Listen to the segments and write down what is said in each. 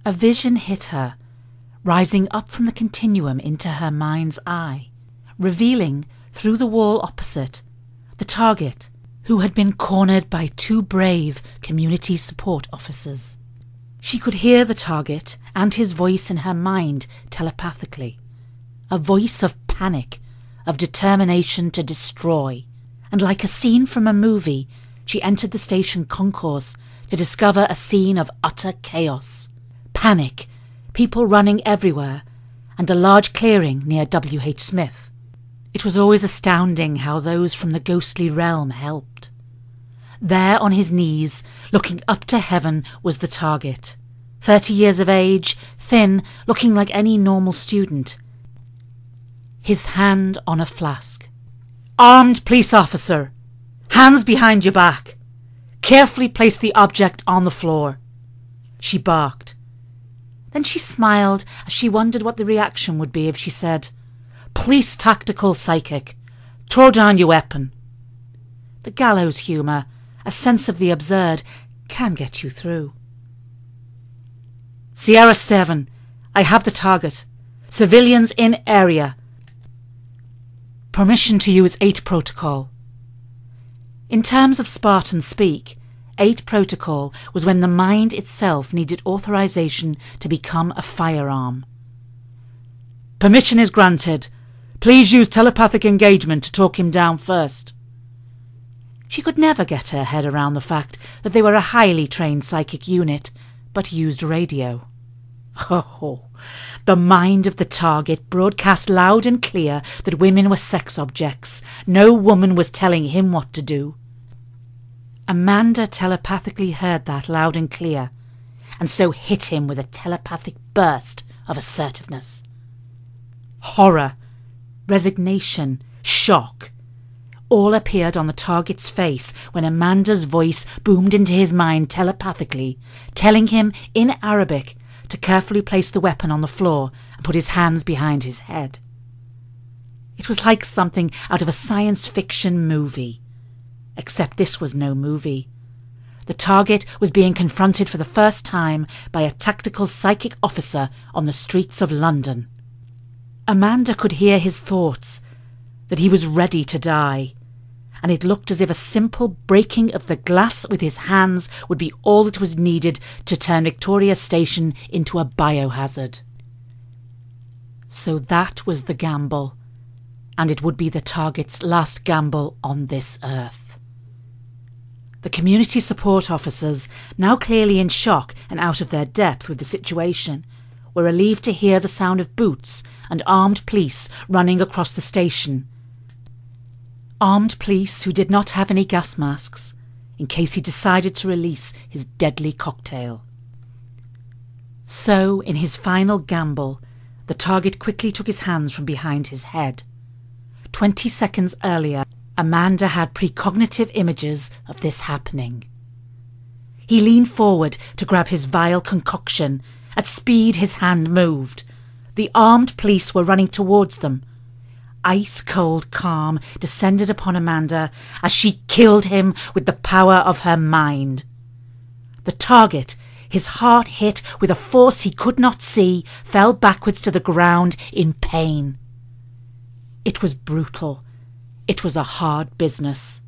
A vision hit her, rising up from the continuum into her mind's eye, revealing, through the wall opposite, the target, who had been cornered by two brave community support officers. She could hear the target and his voice in her mind telepathically, a voice of panic, of determination to destroy, and like a scene from a movie, she entered the station concourse to discover a scene of utter chaos. Panic, people running everywhere, and a large clearing near W.H. Smith. It was always astounding how those from the ghostly realm helped. There on his knees, looking up to heaven, was the target. 30 years of age, thin, looking like any normal student. His hand on a flask. "Armed police officer! Hands behind your back! Carefully place the object on the floor!" She barked. Then she smiled as she wondered what the reaction would be if she said, "Police tactical psychic, throw down your weapon." The gallows humour, a sense of the absurd, can get you through. "Sierra 7, I have the target. Civilians in area. Permission to use 8 protocol." In terms of Spartan speak, 8 protocol was when the mind itself needed authorization to become a firearm. "Permission is granted. Please use telepathic engagement to talk him down first." She could never get her head around the fact that they were a highly trained psychic unit, but used radio. Oh, the mind of the target broadcast loud and clear that women were sex objects. No woman was telling him what to do. Amanda telepathically heard that loud and clear, and so hit him with a telepathic burst of assertiveness. Horror, resignation, shock, all appeared on the target's face when Amanda's voice boomed into his mind telepathically, telling him in Arabic to carefully place the weapon on the floor and put his hands behind his head. It was like something out of a science fiction movie. Except this was no movie. The target was being confronted for the first time by a tactical psychic officer on the streets of London. Amanda could hear his thoughts, that he was ready to die, and it looked as if a simple breaking of the glass with his hands would be all that was needed to turn Victoria Station into a biohazard. So that was the gamble, and it would be the target's last gamble on this earth. The community support officers, now clearly in shock and out of their depth with the situation, were relieved to hear the sound of boots and armed police running across the station. Armed police who did not have any gas masks, in case he decided to release his deadly cocktail. So, in his final gamble, the target quickly took his hands from behind his head. 20 seconds earlier, Amanda had precognitive images of this happening. He leaned forward to grab his vile concoction. At speed his hand moved. The armed police were running towards them. Ice-cold calm descended upon Amanda as she killed him with the power of her mind. The target, his heart hit with a force he could not see, fell backwards to the ground in pain. It was brutal. It was a hard business.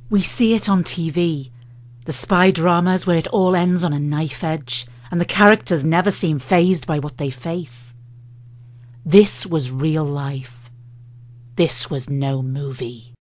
We see it on TV, the spy dramas where it all ends on a knife edge, and the characters never seem fazed by what they face. This was real life. This was no movie.